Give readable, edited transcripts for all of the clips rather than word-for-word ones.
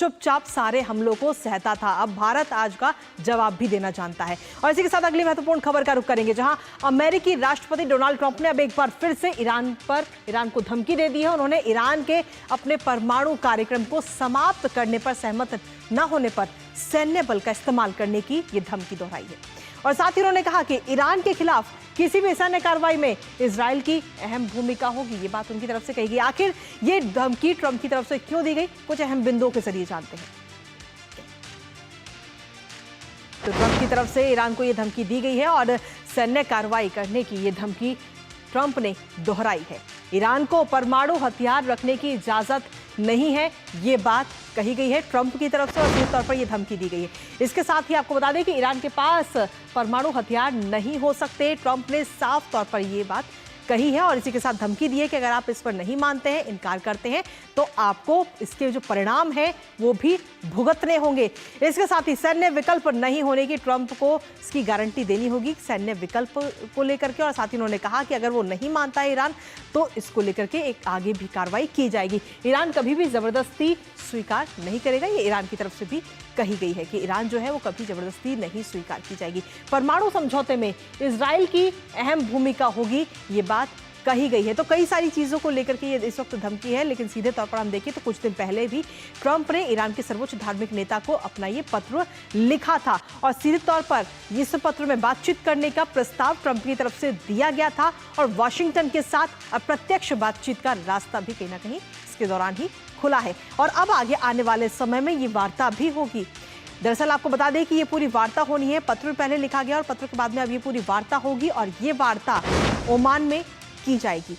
चुपचाप सारे हमलों को सहता था। अब भारत आज का जवाब भी देना जानता है। और इसी के साथ अगली महत्वपूर्ण खबर का रुख करेंगे, जहां अमेरिकी राष्ट्रपति डोनाल्ड ट्रंप ने अब एक बार फिर से ईरान को धमकी दे दी है। उन्होंने ईरान के अपने परमाणु कार्यक्रम को समाप्त करने पर सहमत न होने पर सैन्य बल का इस्तेमाल करने की ये धमकी दोहराई है। और साथ ही उन्होंने कहा कि ईरान के खिलाफ किसी भी सैन्य कार्रवाई में इजराइल की अहम भूमिका होगी। ये बात उनकी तरफ से कही गई। आखिर ये धमकी ट्रंप की तरफ से क्यों दी गई, कुछ अहम बिंदुओं के जरिए जानते हैं। तो ट्रंप की तरफ से ईरान को यह धमकी दी गई है और सैन्य कार्रवाई करने की यह धमकी ट्रंप ने दोहराई है। ईरान को परमाणु हथियार रखने की इजाजत नहीं है, ये बात कही गई है ट्रंप की तरफ से और निश्चित तौर पर यह धमकी दी गई है। इसके साथ ही आपको बता दें कि ईरान के पास परमाणु हथियार नहीं हो सकते। ट्रंप ने साफ तौर पर यह बात कही है और इसी के साथ धमकी दी है कि अगर आप इस पर नहीं मानते हैं, इनकार करते हैं, तो आपको इसके जो परिणाम है वो भी भुगतने होंगे। इसके साथ ही सैन्य विकल्प नहीं होने की ट्रंप को इसकी गारंटी देनी होगी सैन्य विकल्प को लेकर के। और साथ ही उन्होंने कहा कि अगर वो नहीं मानता है ईरान, तो इसको लेकर के एक आगे भी कार्रवाई की जाएगी। ईरान कभी भी जबरदस्ती स्वीकार नहीं करेगा, ये ईरान की तरफ से भी कही गई है कि ईरान जो है वो कभी जबरदस्ती नहीं स्वीकार की जाएगी। परमाणु समझौते में इजराइल की अहम भूमिका होगी, ये बात कही गई है। तो कई सारी चीजों को लेकर के ये इस वक्त धमकी है, लेकिन सीधे तौर पर हम देखें तो कुछ दिन पहले भी ट्रंप ने ईरान के सर्वोच्च धार्मिक नेता को अपना ये पत्र लिखा था और सीधे तौर पर इस पत्र में बातचीत करने का प्रस्ताव ट्रंप की तरफ से दिया गया था और वॉशिंगटन के साथ अप्रत्यक्ष बातचीत का रास्ता भी कहीं ना कहीं इसके दौरान ही खुला है। और अब आगे आने वाले समय में ये वार्ता भी होगी। दरअसल आपको बता दें कि ये पूरी वार्ता होनी है, पत्र पहले लिखा गया और पत्र के बाद में अब ये पूरी वार्ता होगी और ये वार्ता ओमान में की जाएगी।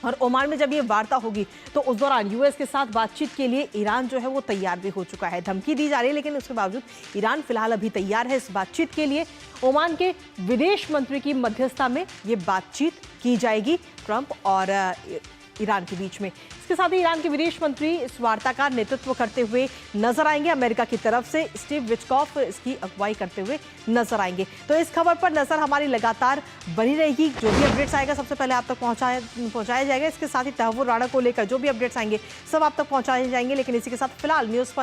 और ओमान में जब ये वार्ता होगी तो उस दौरान यूएस के साथ बातचीत के लिए ईरान जो है वो तैयार भी हो चुका है। धमकी दी जा रही है, लेकिन उसके बावजूद ईरान फिलहाल अभी तैयार है इस बातचीत के लिए। ओमान के विदेश मंत्री की मध्यस्थता में ये बातचीत की जाएगी ट्रंप और ईरान के बीच में। इसके साथ ही ईरान के विदेश मंत्री इस वार्ता का नेतृत्व करते हुए नजर आएंगे। अमेरिका की तरफ से स्टीव विटकॉफ इसकी अगुवाई करते हुए नजर आएंगे। तो इस खबर पर नजर हमारी लगातार बनी रहेगी। जो भी अपडेट्स आएगा सबसे पहले आप तक पहुंचाया जाएगा। इसके साथ ही तहव्वुर राणा को लेकर जो भी अपडेट्स आएंगे सब आप तक पहुंचाए जाएंगे। लेकिन इसी के साथ फिलहाल न्यूज़